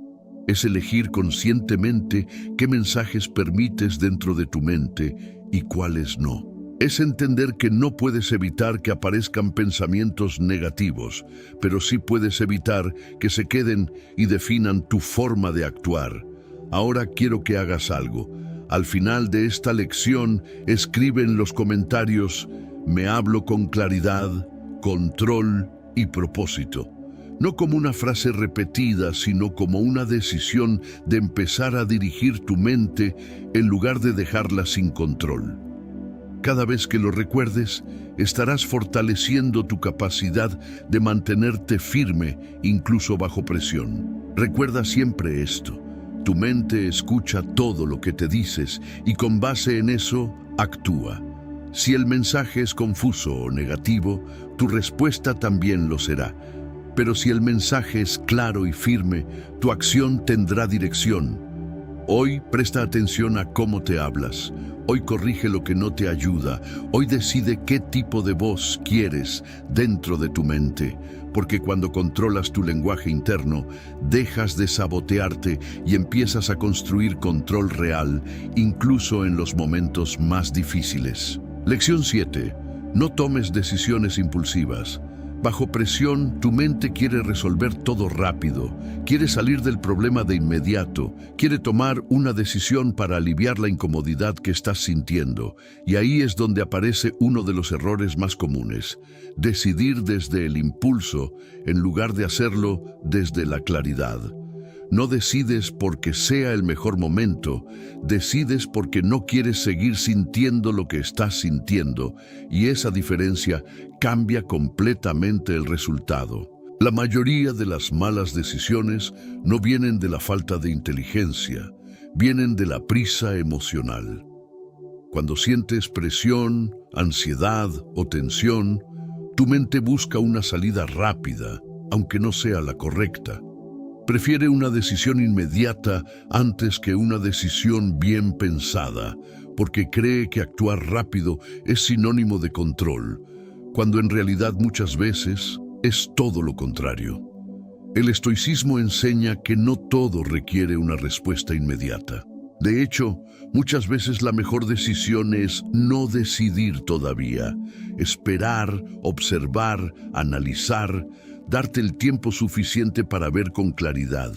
Es elegir conscientemente qué mensajes permites dentro de tu mente y cuáles no. Es entender que no puedes evitar que aparezcan pensamientos negativos, pero sí puedes evitar que se queden y definan tu forma de actuar. Ahora quiero que hagas algo. Al final de esta lección, escribe en los comentarios, me hablo con claridad, control y propósito. No como una frase repetida, sino como una decisión de empezar a dirigir tu mente en lugar de dejarla sin control. Cada vez que lo recuerdes, estarás fortaleciendo tu capacidad de mantenerte firme, incluso bajo presión. Recuerda siempre esto: tu mente escucha todo lo que te dices y con base en eso, actúa. Si el mensaje es confuso o negativo, tu respuesta también lo será. Pero si el mensaje es claro y firme, tu acción tendrá dirección. Hoy presta atención a cómo te hablas. Hoy corrige lo que no te ayuda. Hoy decide qué tipo de voz quieres dentro de tu mente. Porque cuando controlas tu lenguaje interno, dejas de sabotearte y empiezas a construir control real, incluso en los momentos más difíciles. Lección 7. No tomes decisiones impulsivas. Bajo presión, tu mente quiere resolver todo rápido, quiere salir del problema de inmediato, quiere tomar una decisión para aliviar la incomodidad que estás sintiendo. Y ahí es donde aparece uno de los errores más comunes: decidir desde el impulso en lugar de hacerlo desde la claridad. No decides porque sea el mejor momento, decides porque no quieres seguir sintiendo lo que estás sintiendo, y esa diferencia cambia completamente el resultado. La mayoría de las malas decisiones no vienen de la falta de inteligencia, vienen de la prisa emocional. Cuando sientes presión, ansiedad o tensión, tu mente busca una salida rápida, aunque no sea la correcta. Prefiere una decisión inmediata antes que una decisión bien pensada, porque cree que actuar rápido es sinónimo de control, cuando en realidad muchas veces es todo lo contrario. El estoicismo enseña que no todo requiere una respuesta inmediata. De hecho, muchas veces la mejor decisión es no decidir todavía, esperar, observar, analizar, darte el tiempo suficiente para ver con claridad.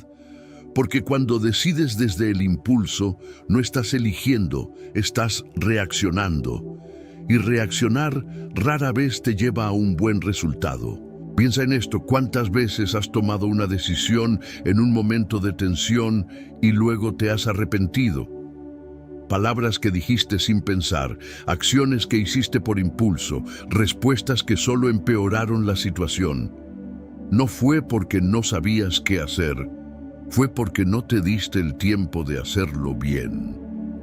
Porque cuando decides desde el impulso, no estás eligiendo, estás reaccionando. Y reaccionar rara vez te lleva a un buen resultado. Piensa en esto: ¿cuántas veces has tomado una decisión en un momento de tensión y luego te has arrepentido? Palabras que dijiste sin pensar, acciones que hiciste por impulso, respuestas que solo empeoraron la situación. No fue porque no sabías qué hacer, fue porque no te diste el tiempo de hacerlo bien.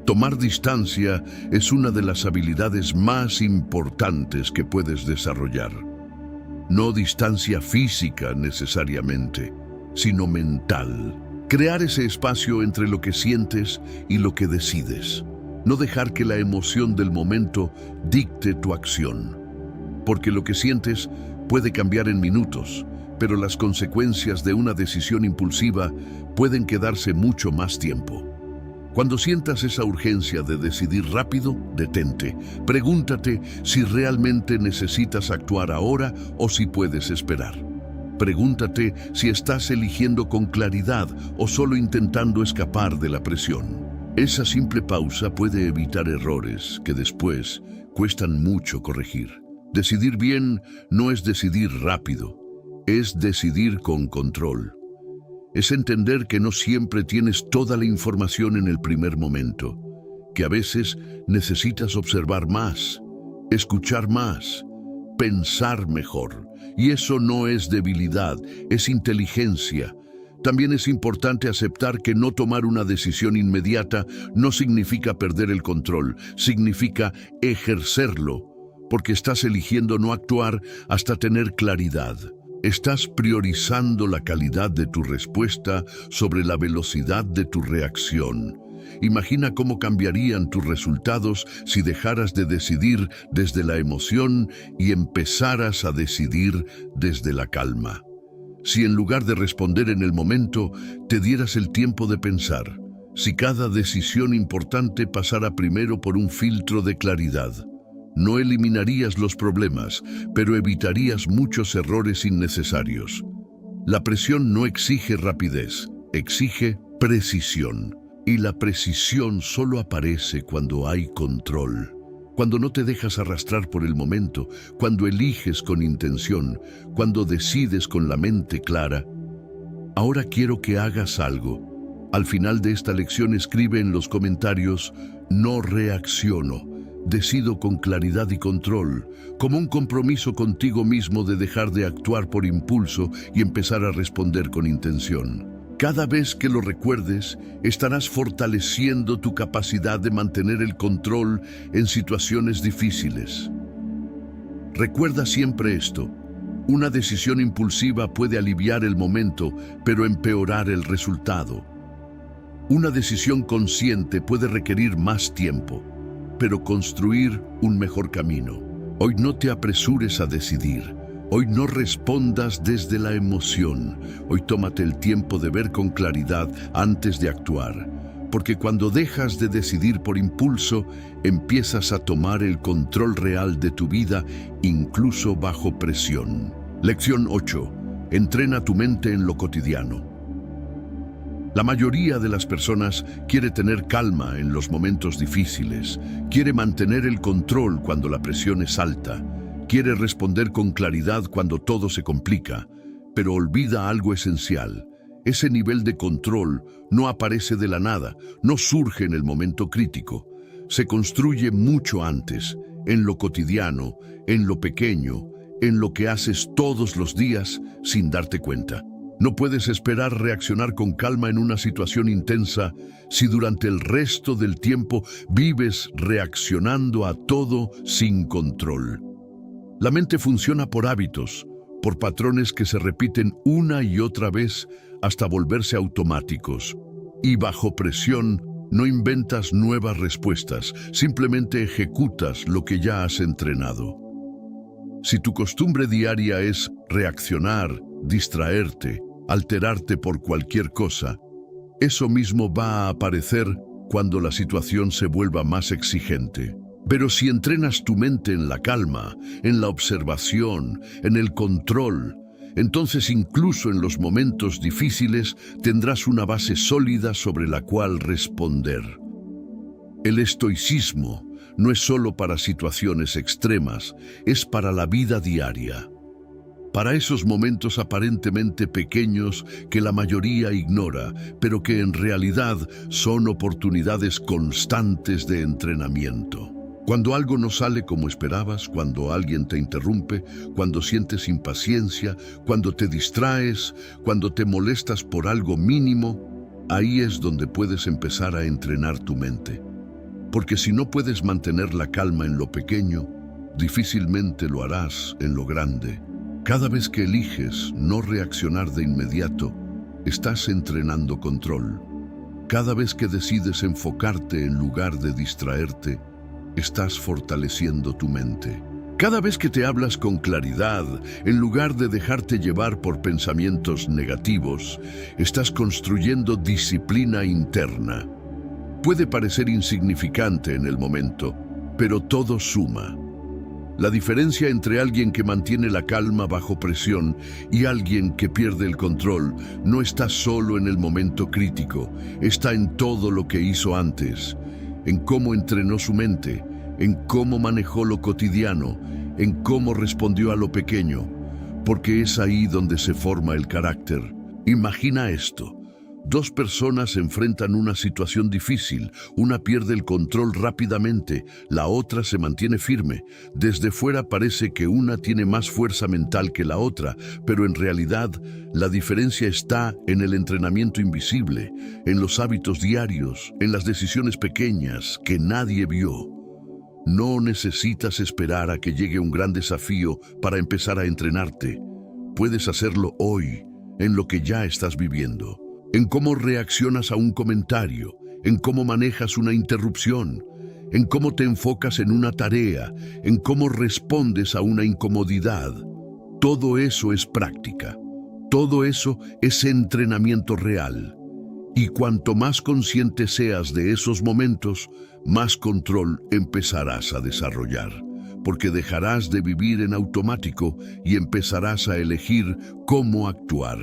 Tomar distancia es una de las habilidades más importantes que puedes desarrollar. No distancia física necesariamente, sino mental. Crear ese espacio entre lo que sientes y lo que decides. No dejar que la emoción del momento dicte tu acción. Porque lo que sientes puede cambiar en minutos, pero las consecuencias de una decisión impulsiva pueden quedarse mucho más tiempo. Cuando sientas esa urgencia de decidir rápido, detente. Pregúntate si realmente necesitas actuar ahora o si puedes esperar. Pregúntate si estás eligiendo con claridad o solo intentando escapar de la presión. Esa simple pausa puede evitar errores que después cuestan mucho corregir. Decidir bien no es decidir rápido. Es decidir con control. Es entender que no siempre tienes toda la información en el primer momento, que a veces necesitas observar más, escuchar más, pensar mejor. Y eso no es debilidad, es inteligencia. También es importante aceptar que no tomar una decisión inmediata no significa perder el control, significa ejercerlo, porque estás eligiendo no actuar hasta tener claridad. Estás priorizando la calidad de tu respuesta sobre la velocidad de tu reacción. Imagina cómo cambiarían tus resultados si dejaras de decidir desde la emoción y empezaras a decidir desde la calma. Si en lugar de responder en el momento, te dieras el tiempo de pensar. Si cada decisión importante pasara primero por un filtro de claridad. No eliminarías los problemas, pero evitarías muchos errores innecesarios. La presión no exige rapidez, exige precisión. Y la precisión solo aparece cuando hay control. Cuando no te dejas arrastrar por el momento, cuando eliges con intención, cuando decides con la mente clara. Ahora quiero que hagas algo. Al final de esta lección escribe en los comentarios: no reacciono. Decido con claridad y control, como un compromiso contigo mismo de dejar de actuar por impulso y empezar a responder con intención. Cada vez que lo recuerdes, estarás fortaleciendo tu capacidad de mantener el control en situaciones difíciles. Recuerda siempre esto: Una decisión impulsiva puede aliviar el momento, pero empeorar el resultado. Una decisión consciente puede requerir más tiempo, pero construir un mejor camino. Hoy no te apresures a decidir. Hoy no respondas desde la emoción. Hoy tómate el tiempo de ver con claridad antes de actuar. Porque cuando dejas de decidir por impulso, empiezas a tomar el control real de tu vida, incluso bajo presión. Lección 8. Entrena tu mente en lo cotidiano. La mayoría de las personas quiere tener calma en los momentos difíciles, quiere mantener el control cuando la presión es alta, quiere responder con claridad cuando todo se complica, pero olvida algo esencial. Ese nivel de control no aparece de la nada, no surge en el momento crítico. Se construye mucho antes, en lo cotidiano, en lo pequeño, en lo que haces todos los días sin darte cuenta. No puedes esperar reaccionar con calma en una situación intensa si durante el resto del tiempo vives reaccionando a todo sin control. La mente funciona por hábitos, por patrones que se repiten una y otra vez hasta volverse automáticos. Y bajo presión no inventas nuevas respuestas, simplemente ejecutas lo que ya has entrenado. Si tu costumbre diaria es reaccionar, distraerte, alterarte por cualquier cosa, eso mismo va a aparecer cuando la situación se vuelva más exigente. Pero si entrenas tu mente en la calma, en la observación, en el control, entonces incluso en los momentos difíciles tendrás una base sólida sobre la cual responder. El estoicismo no es solo para situaciones extremas, es para la vida diaria. Para esos momentos aparentemente pequeños que la mayoría ignora, pero que en realidad son oportunidades constantes de entrenamiento. Cuando algo no sale como esperabas, cuando alguien te interrumpe, cuando sientes impaciencia, cuando te distraes, cuando te molestas por algo mínimo, ahí es donde puedes empezar a entrenar tu mente. Porque si no puedes mantener la calma en lo pequeño, difícilmente lo harás en lo grande. Cada vez que eliges no reaccionar de inmediato, estás entrenando control. Cada vez que decides enfocarte en lugar de distraerte, estás fortaleciendo tu mente. Cada vez que te hablas con claridad, en lugar de dejarte llevar por pensamientos negativos, estás construyendo disciplina interna. Puede parecer insignificante en el momento, pero todo suma. La diferencia entre alguien que mantiene la calma bajo presión y alguien que pierde el control no está solo en el momento crítico, está en todo lo que hizo antes, en cómo entrenó su mente, en cómo manejó lo cotidiano, en cómo respondió a lo pequeño, porque es ahí donde se forma el carácter. Imagina esto. Dos personas enfrentan una situación difícil, una pierde el control rápidamente, la otra se mantiene firme. Desde fuera parece que una tiene más fuerza mental que la otra, pero en realidad la diferencia está en el entrenamiento invisible, en los hábitos diarios, en las decisiones pequeñas que nadie vio. No necesitas esperar a que llegue un gran desafío para empezar a entrenarte. Puedes hacerlo hoy, en lo que ya estás viviendo. En cómo reaccionas a un comentario, en cómo manejas una interrupción, en cómo te enfocas en una tarea, en cómo respondes a una incomodidad. Todo eso es práctica. Todo eso es entrenamiento real. Y cuanto más consciente seas de esos momentos, más control empezarás a desarrollar, porque dejarás de vivir en automático y empezarás a elegir cómo actuar.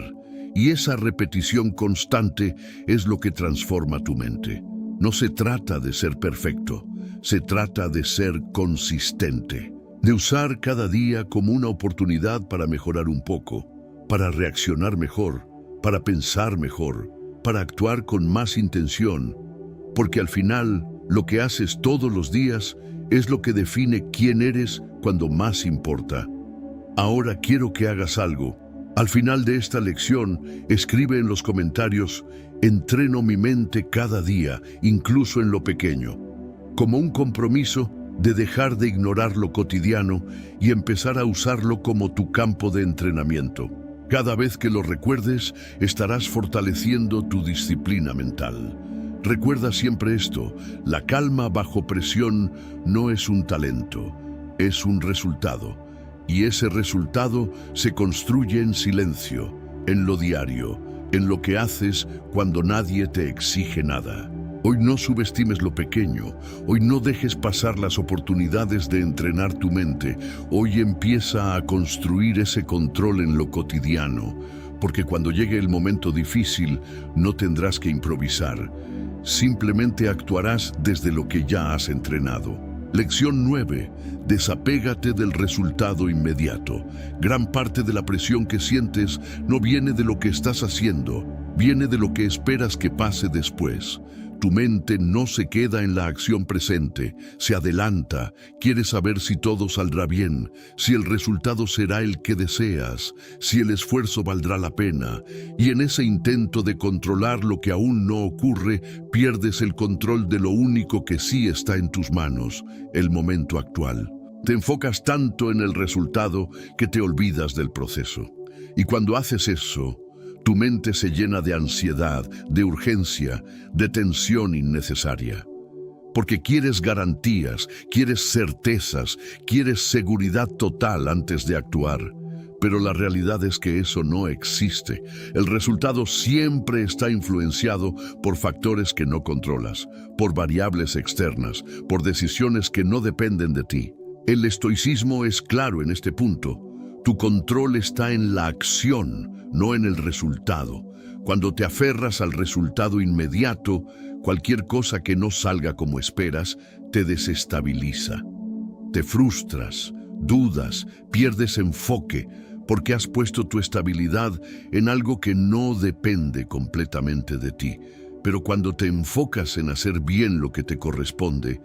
Y esa repetición constante es lo que transforma tu mente. No se trata de ser perfecto, se trata de ser consistente, de usar cada día como una oportunidad para mejorar un poco, para reaccionar mejor, para pensar mejor, para actuar con más intención, porque al final lo que haces todos los días es lo que define quién eres cuando más importa. Ahora quiero que hagas algo. Al final de esta lección, escribe en los comentarios: entreno mi mente cada día, incluso en lo pequeño. Como un compromiso de dejar de ignorar lo cotidiano y empezar a usarlo como tu campo de entrenamiento. Cada vez que lo recuerdes, estarás fortaleciendo tu disciplina mental. Recuerda siempre esto: la calma bajo presión no es un talento, es un resultado. Y ese resultado se construye en silencio, en lo diario, en lo que haces cuando nadie te exige nada. Hoy no subestimes lo pequeño, hoy no dejes pasar las oportunidades de entrenar tu mente, hoy empieza a construir ese control en lo cotidiano, porque cuando llegue el momento difícil no tendrás que improvisar, simplemente actuarás desde lo que ya has entrenado. Lección 9. Desapégate del resultado inmediato. Gran parte de la presión que sientes no viene de lo que estás haciendo, viene de lo que esperas que pase después. Tu mente no se queda en la acción presente, se adelanta, quiere saber si todo saldrá bien, si el resultado será el que deseas, si el esfuerzo valdrá la pena, y en ese intento de controlar lo que aún no ocurre, pierdes el control de lo único que sí está en tus manos, el momento actual. Te enfocas tanto en el resultado que te olvidas del proceso. Y cuando haces eso, tu mente se llena de ansiedad, de urgencia, de tensión innecesaria. Porque quieres garantías, quieres certezas, quieres seguridad total antes de actuar. Pero la realidad es que eso no existe. El resultado siempre está influenciado por factores que no controlas, por variables externas, por decisiones que no dependen de ti. El estoicismo es claro en este punto. Tu control está en la acción, no en el resultado. Cuando te aferras al resultado inmediato, cualquier cosa que no salga como esperas te desestabiliza. Te frustras, dudas, pierdes enfoque, porque has puesto tu estabilidad en algo que no depende completamente de ti. Pero cuando te enfocas en hacer bien lo que te corresponde,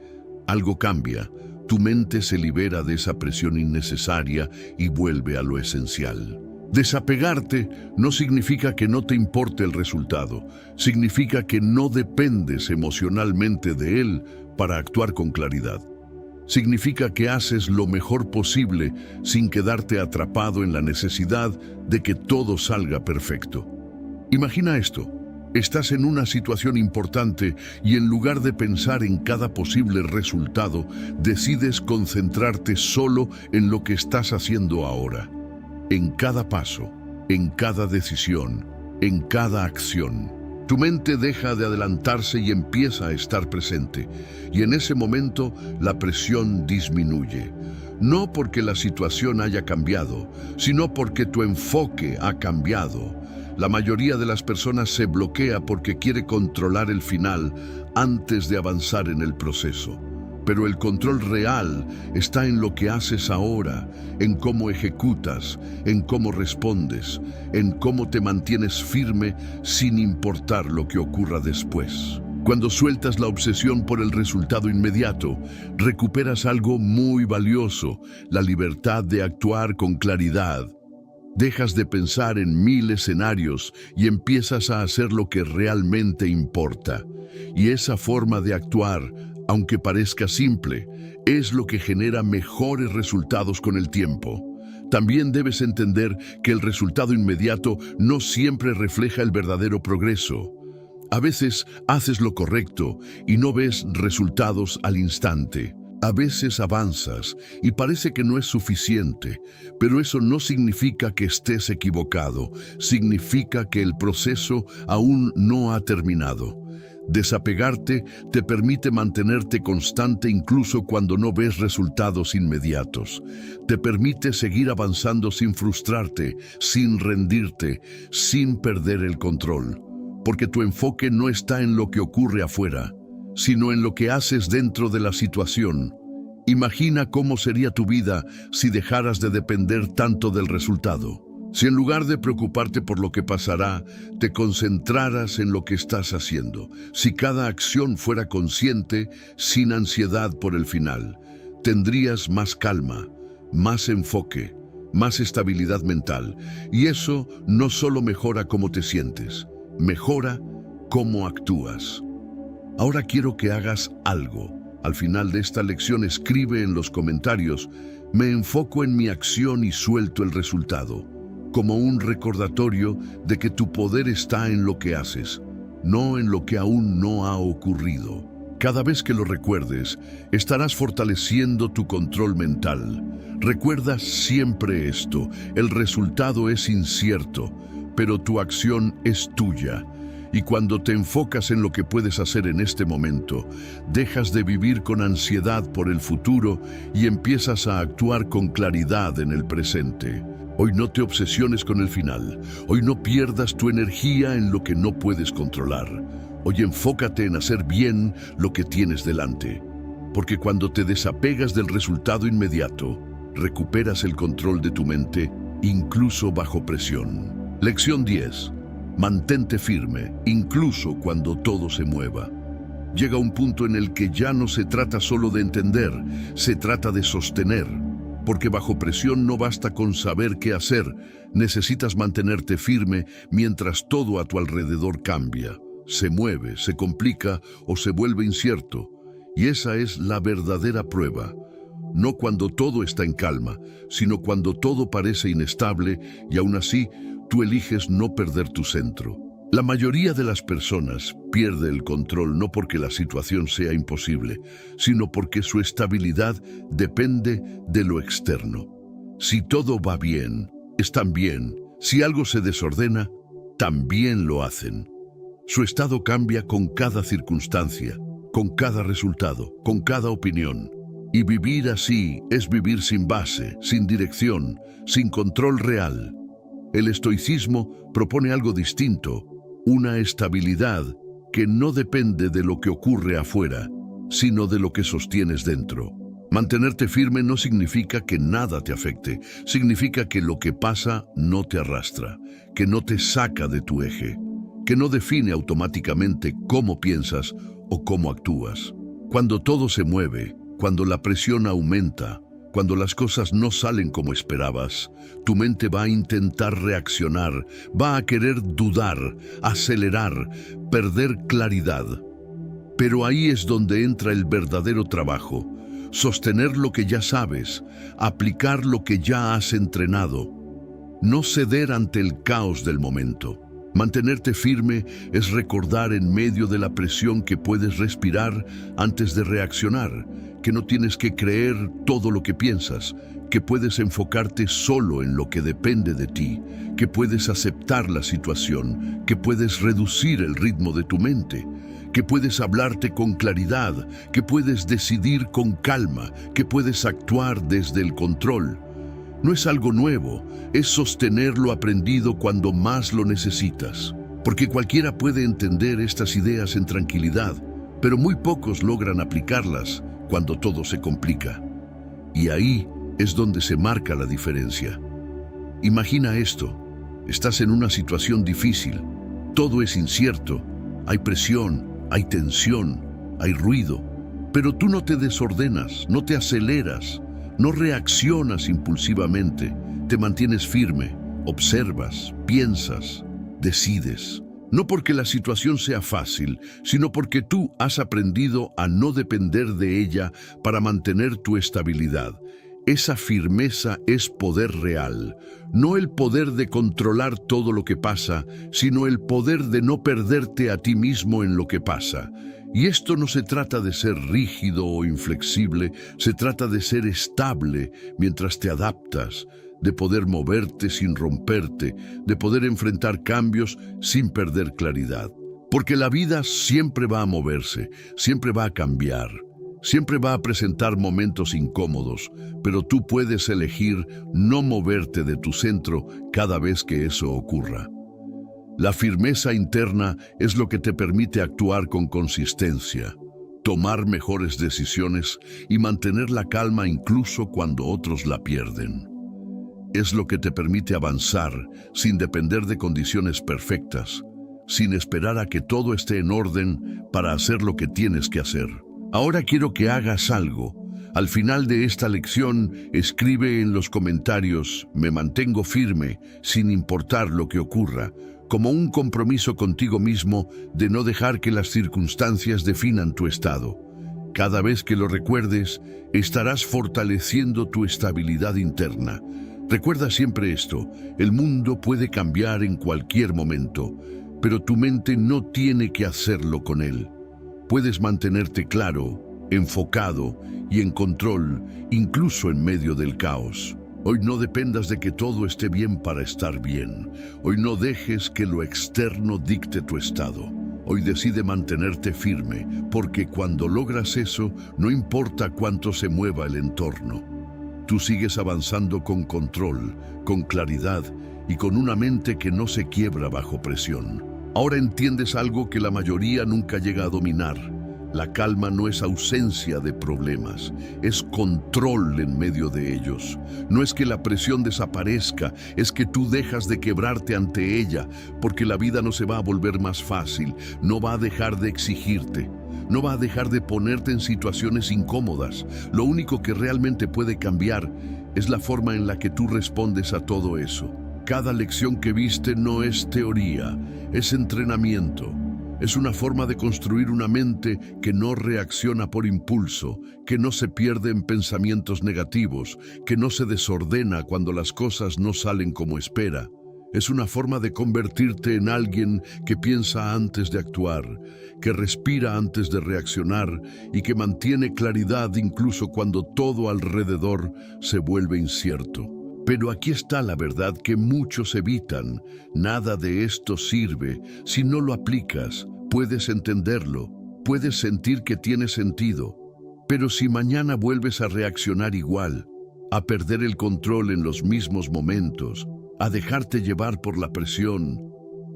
algo cambia. Tu mente se libera de esa presión innecesaria y vuelve a lo esencial. Desapegarte no significa que no te importe el resultado, significa que no dependes emocionalmente de él para actuar con claridad. Significa que haces lo mejor posible sin quedarte atrapado en la necesidad de que todo salga perfecto. Imagina esto. Estás en una situación importante y en lugar de pensar en cada posible resultado, decides concentrarte solo en lo que estás haciendo ahora. En cada paso, en cada decisión, en cada acción. Tu mente deja de adelantarse y empieza a estar presente. Y en ese momento la presión disminuye. No porque la situación haya cambiado, sino porque tu enfoque ha cambiado. La mayoría de las personas se bloquea porque quiere controlar el final antes de avanzar en el proceso. Pero el control real está en lo que haces ahora, en cómo ejecutas, en cómo respondes, en cómo te mantienes firme sin importar lo que ocurra después. Cuando sueltas la obsesión por el resultado inmediato, recuperas algo muy valioso, la libertad de actuar con claridad. Dejas de pensar en 1000 escenarios y empiezas a hacer lo que realmente importa. Y esa forma de actuar, aunque parezca simple, es lo que genera mejores resultados con el tiempo. También debes entender que el resultado inmediato no siempre refleja el verdadero progreso. A veces haces lo correcto y no ves resultados al instante. A veces avanzas y parece que no es suficiente, pero eso no significa que estés equivocado, significa que el proceso aún no ha terminado. Desapegarte te permite mantenerte constante incluso cuando no ves resultados inmediatos. Te permite seguir avanzando sin frustrarte, sin rendirte, sin perder el control. Porque tu enfoque no está en lo que ocurre afuera, sino en lo que haces dentro de la situación. Imagina cómo sería tu vida si dejaras de depender tanto del resultado. Si en lugar de preocuparte por lo que pasará, te concentraras en lo que estás haciendo. Si cada acción fuera consciente, sin ansiedad por el final, tendrías más calma, más enfoque, más estabilidad mental. Y eso no solo mejora cómo te sientes, mejora cómo actúas. Ahora quiero que hagas algo. Al final de esta lección escribe en los comentarios: me enfoco en mi acción y suelto el resultado, como un recordatorio de que tu poder está en lo que haces, no en lo que aún no ha ocurrido. Cada vez que lo recuerdes, estarás fortaleciendo tu control mental. Recuerda siempre esto: el resultado es incierto, pero tu acción es tuya. Y cuando te enfocas en lo que puedes hacer en este momento, dejas de vivir con ansiedad por el futuro y empiezas a actuar con claridad en el presente. Hoy no te obsesiones con el final. Hoy no pierdas tu energía en lo que no puedes controlar. Hoy enfócate en hacer bien lo que tienes delante. Porque cuando te desapegas del resultado inmediato, recuperas el control de tu mente, incluso bajo presión. Lección 10. Mantente firme, incluso cuando todo se mueva. Llega un punto en el que ya no se trata solo de entender, se trata de sostener. Porque bajo presión no basta con saber qué hacer, necesitas mantenerte firme mientras todo a tu alrededor cambia, se mueve, se complica o se vuelve incierto. Y esa es la verdadera prueba. No cuando todo está en calma, sino cuando todo parece inestable y aún así tú eliges no perder tu centro. La mayoría de las personas pierde el control no porque la situación sea imposible, sino porque su estabilidad depende de lo externo. Si todo va bien, están bien. Si algo se desordena, también lo hacen. Su estado cambia con cada circunstancia, con cada resultado, con cada opinión. Y vivir así es vivir sin base, sin dirección, sin control real. El estoicismo propone algo distinto, una estabilidad que no depende de lo que ocurre afuera, sino de lo que sostienes dentro. Mantenerte firme no significa que nada te afecte, significa que lo que pasa no te arrastra, que no te saca de tu eje, que no define automáticamente cómo piensas o cómo actúas. Cuando todo se mueve, cuando la presión aumenta, cuando las cosas no salen como esperabas, tu mente va a intentar reaccionar, va a querer dudar, acelerar, perder claridad. Pero ahí es donde entra el verdadero trabajo: sostener lo que ya sabes, aplicar lo que ya has entrenado, no ceder ante el caos del momento. Mantenerte firme es recordar en medio de la presión que puedes respirar antes de reaccionar, que no tienes que creer todo lo que piensas, que puedes enfocarte solo en lo que depende de ti, que puedes aceptar la situación, que puedes reducir el ritmo de tu mente, que puedes hablarte con claridad, que puedes decidir con calma, que puedes actuar desde el control. No es algo nuevo, es sostener lo aprendido cuando más lo necesitas. Porque cualquiera puede entender estas ideas en tranquilidad, pero muy pocos logran aplicarlas cuando todo se complica. Y ahí es donde se marca la diferencia. Imagina esto: estás en una situación difícil, todo es incierto, hay presión, hay tensión, hay ruido, pero tú no te desordenas, no te aceleras, no reaccionas impulsivamente, te mantienes firme, observas, piensas, decides. No porque la situación sea fácil, sino porque tú has aprendido a no depender de ella para mantener tu estabilidad. Esa firmeza es poder real, no el poder de controlar todo lo que pasa, sino el poder de no perderte a ti mismo en lo que pasa. Y esto no se trata de ser rígido o inflexible, se trata de ser estable mientras te adaptas, de poder moverte sin romperte, de poder enfrentar cambios sin perder claridad. Porque la vida siempre va a moverse, siempre va a cambiar, siempre va a presentar momentos incómodos, pero tú puedes elegir no moverte de tu centro cada vez que eso ocurra. La firmeza interna es lo que te permite actuar con consistencia, tomar mejores decisiones y mantener la calma incluso cuando otros la pierden. Es lo que te permite avanzar sin depender de condiciones perfectas, sin esperar a que todo esté en orden para hacer lo que tienes que hacer. Ahora quiero que hagas algo. Al final de esta lección, escribe en los comentarios: me mantengo firme sin importar lo que ocurra, como un compromiso contigo mismo de no dejar que las circunstancias definan tu estado. Cada vez que lo recuerdes, estarás fortaleciendo tu estabilidad interna. Recuerda siempre esto: el mundo puede cambiar en cualquier momento, pero tu mente no tiene que hacerlo con él. Puedes mantenerte claro, enfocado y en control, incluso en medio del caos. Hoy no dependas de que todo esté bien para estar bien. Hoy no dejes que lo externo dicte tu estado. Hoy decide mantenerte firme, porque cuando logras eso, no importa cuánto se mueva el entorno. Tú sigues avanzando con control, con claridad y con una mente que no se quiebra bajo presión. Ahora entiendes algo que la mayoría nunca llega a dominar. La calma no es ausencia de problemas, es control en medio de ellos. No es que la presión desaparezca, es que tú dejas de quebrarte ante ella, porque la vida no se va a volver más fácil, no va a dejar de exigirte, no va a dejar de ponerte en situaciones incómodas. Lo único que realmente puede cambiar es la forma en la que tú respondes a todo eso. Cada lección que viste no es teoría, es entrenamiento. Es una forma de construir una mente que no reacciona por impulso, que no se pierde en pensamientos negativos, que no se desordena cuando las cosas no salen como espera. Es una forma de convertirte en alguien que piensa antes de actuar, que respira antes de reaccionar y que mantiene claridad incluso cuando todo alrededor se vuelve incierto. Pero aquí está la verdad que muchos evitan. Nada de esto sirve si no lo aplicas. Puedes entenderlo, puedes sentir que tiene sentido, pero si mañana vuelves a reaccionar igual, a perder el control en los mismos momentos, a dejarte llevar por la presión,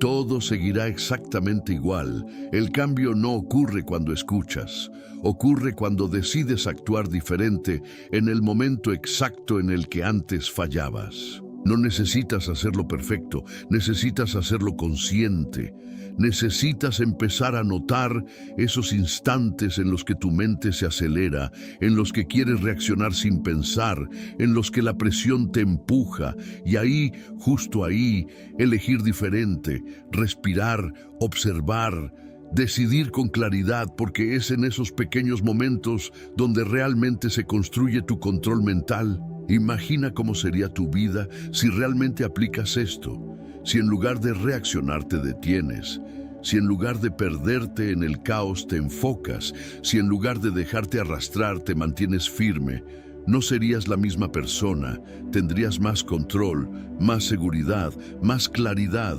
todo seguirá exactamente igual. El cambio no ocurre cuando escuchas, ocurre cuando decides actuar diferente en el momento exacto en el que antes fallabas. No necesitas hacerlo perfecto, necesitas hacerlo consciente. Necesitas empezar a notar esos instantes en los que tu mente se acelera, en los que quieres reaccionar sin pensar, en los que la presión te empuja, y ahí, justo ahí, elegir diferente, respirar, observar, decidir con claridad, porque es en esos pequeños momentos donde realmente se construye tu control mental. Imagina cómo sería tu vida si realmente aplicas esto. Si en lugar de reaccionar te detienes, si en lugar de perderte en el caos te enfocas, si en lugar de dejarte arrastrar te mantienes firme, no serías la misma persona, tendrías más control, más seguridad, más claridad.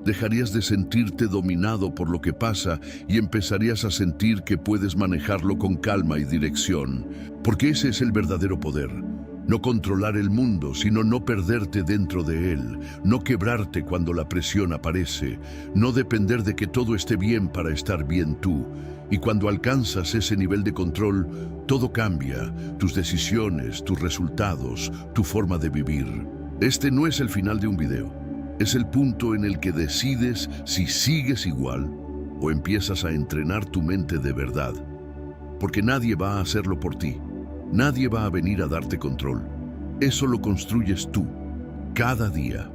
Dejarías de sentirte dominado por lo que pasa y empezarías a sentir que puedes manejarlo con calma y dirección, porque ese es el verdadero poder. No controlar el mundo, sino no perderte dentro de él, no quebrarte cuando la presión aparece, no depender de que todo esté bien para estar bien tú. Y cuando alcanzas ese nivel de control, todo cambia, tus decisiones, tus resultados, tu forma de vivir. Este no es el final de un video, es el punto en el que decides si sigues igual o empiezas a entrenar tu mente de verdad. Porque nadie va a hacerlo por ti. Nadie va a venir a darte control. Eso lo construyes tú, cada día,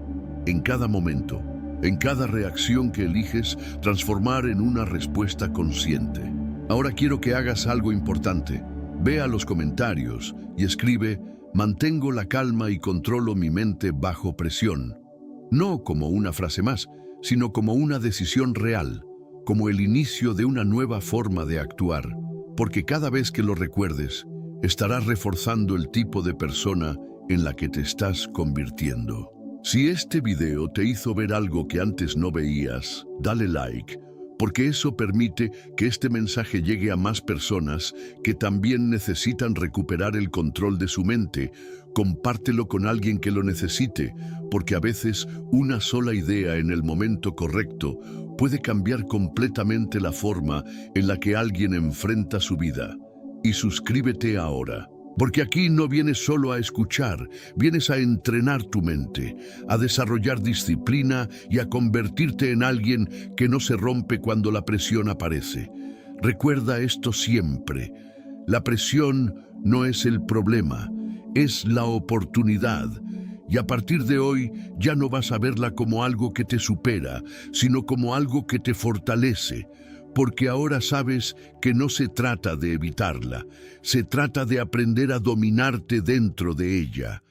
en cada momento, en cada reacción que eliges transformar en una respuesta consciente. Ahora quiero que hagas algo importante. Ve a los comentarios y escribe: mantengo la calma y controlo mi mente bajo presión. No como una frase más, sino como una decisión real, como el inicio de una nueva forma de actuar, porque cada vez que lo recuerdes, estarás reforzando el tipo de persona en la que te estás convirtiendo. Si este video te hizo ver algo que antes no veías, dale like, porque eso permite que este mensaje llegue a más personas que también necesitan recuperar el control de su mente. Compártelo con alguien que lo necesite, porque a veces una sola idea en el momento correcto puede cambiar completamente la forma en la que alguien enfrenta su vida. Y suscríbete ahora, porque aquí no vienes solo a escuchar, vienes a entrenar tu mente, a desarrollar disciplina y a convertirte en alguien que no se rompe cuando la presión aparece. Recuerda esto siempre: la presión no es el problema, es la oportunidad. Y a partir de hoy ya no vas a verla como algo que te supera, sino como algo que te fortalece. porque ahora sabes que no se trata de evitarla, se trata de aprender a dominarte dentro de ella.